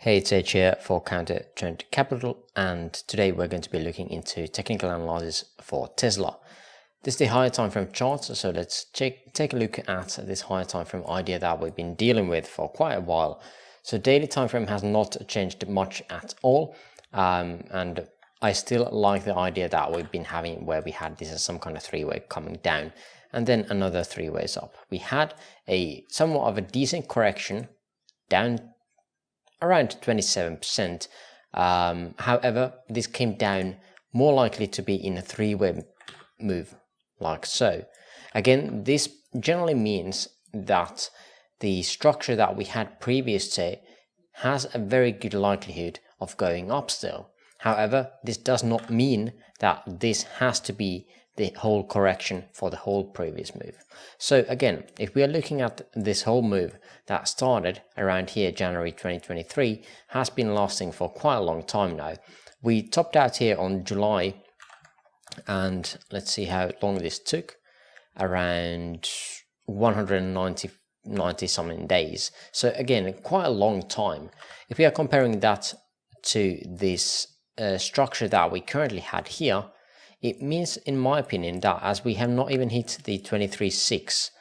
Hey, it's H here for Counter Trend Capital, and today we're going to be looking into technical analysis for Tesla. This is the higher time frame chart, so let's take a look at this higher time frame idea that we've been dealing with for quite a while. So daily time frame has not changed much at all, and I still like the idea that we've been having, where we had this as some kind of three-way coming down and then another three ways up. We had a somewhat of a decent correction down around 27%. However, this came down more likely to be in a three-way move, like so. Again, this generally means that the structure that we had previously has a very good likelihood of going up still. However, this does not mean that this has to be the whole correction for the whole previous move. So again, if we are looking at this whole move that started around here, January 2023, has been lasting for quite a long time now. We topped out here on July, and let's see how long this took, around 190 something days. So again, quite a long time. If we are comparing that to this structure that we currently had here, it means, in my opinion, that as we have not even hit the 23.6%,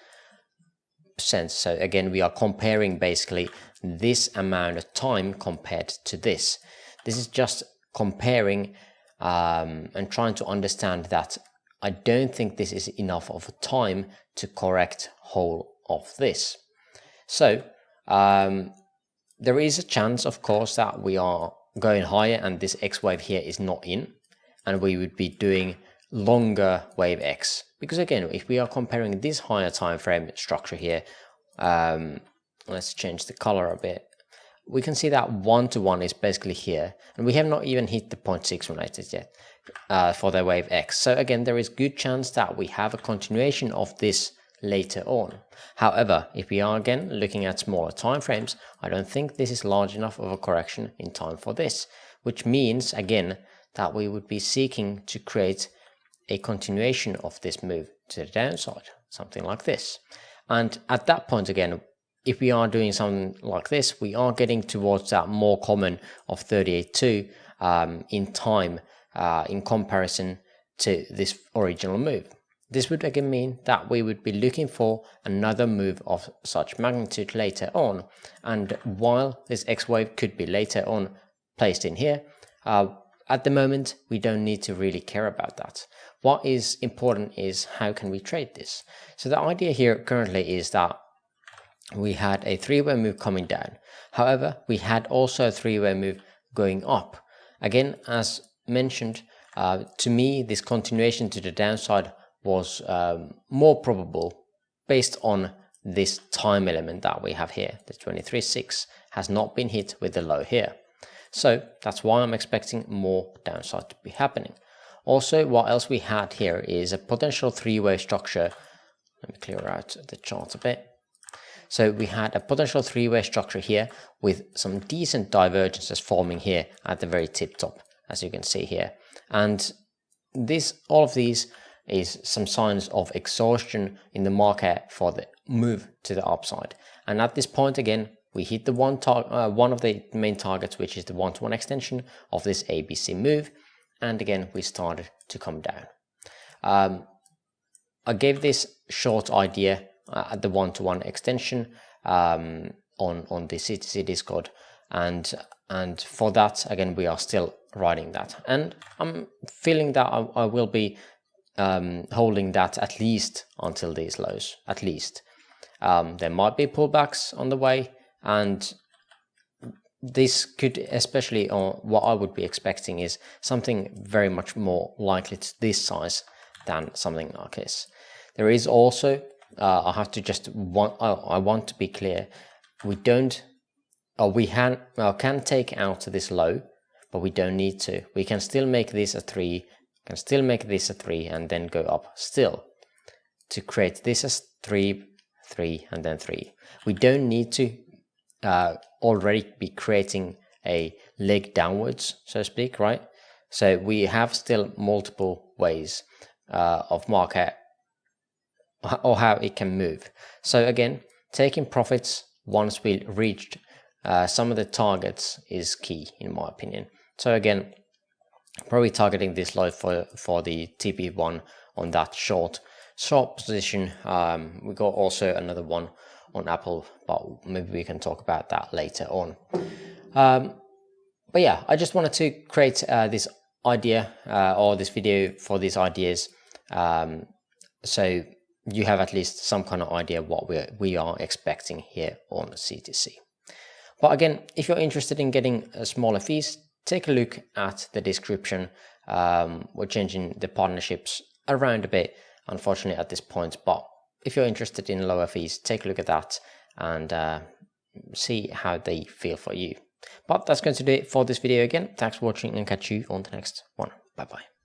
so again, we are comparing basically this amount of time compared to this. This is just comparing and trying to understand that I don't think this is enough of a time to correct whole of this. So there is a chance, of course, that we are going higher and this X wave here is not in, and we would be doing longer wave X, because again, if we are comparing this higher time frame structure here, let's change the color a bit, we can see that 1-to-1 is basically here, and we have not even hit the 0.618 yet for the wave X. So again, there is good chance that we have a continuation of this later on. However, if we are again looking at smaller time frames, I don't think this is large enough of a correction in time for this, which means again that we would be seeking to create a continuation of this move to the downside, something like this. And at that point again, if we are doing something like this, we are getting towards that more common of 38.2 in time in comparison to this original move. This would again mean that we would be looking for another move of such magnitude later on, and while this X wave could be later on placed in here, at the moment, we don't need to really care about that. What is important is how can we trade this. So the idea here currently is that we had a three-way move coming down. However, we had also a three-way move going up. Again, as mentioned, to me, this continuation to the downside was more probable based on this time element that we have here. The 23.6 has not been hit with the low here. So that's why I'm expecting more downside to be happening. Also, what else we had here is a potential three-way structure. Let me clear out the chart a bit. So we had a potential three-way structure here with some decent divergences forming here at the very tip top, as you can see here. And all of these is some signs of exhaustion in the market for the move to the upside. And at this point again, we hit the one of the main targets, which is the 1-to-1 extension of this ABC move, and again we started to come down. I gave this short idea at the 1-to-1 extension on the CTC Discord, and for that again we are still riding that, and I'm feeling that I will be holding that at least until these lows, at least. There might be pullbacks on the way, and this could, especially on what I would be expecting, is something very much more likely to this size than something like this. There is also, I have to just I want to be clear, we don't, we can take out this low, but we don't need to. We can still make this a 3, can still make this a 3, and then go up still to create this as 3, 3, and then 3. We don't need to already be creating a leg downwards, so to speak, right? So we have still multiple ways of market or how it can move. So again, taking profits once we reached some of the targets is key in my opinion. So again, probably targeting this low for the TP1 on that short position. We got also another one on Apple, but maybe we can talk about that later on. But yeah, I just wanted to create this idea or this video for these ideas, so you have at least some kind of idea what we are expecting here on CTC. But again, if you're interested in getting smaller fees, take a look at the description. We're changing the partnerships around a bit, unfortunately, at this point. But if you're interested in lower fees, take a look at that and see how they feel for you. But that's going to do it for this video again. Thanks for watching and catch you on the next one. Bye bye.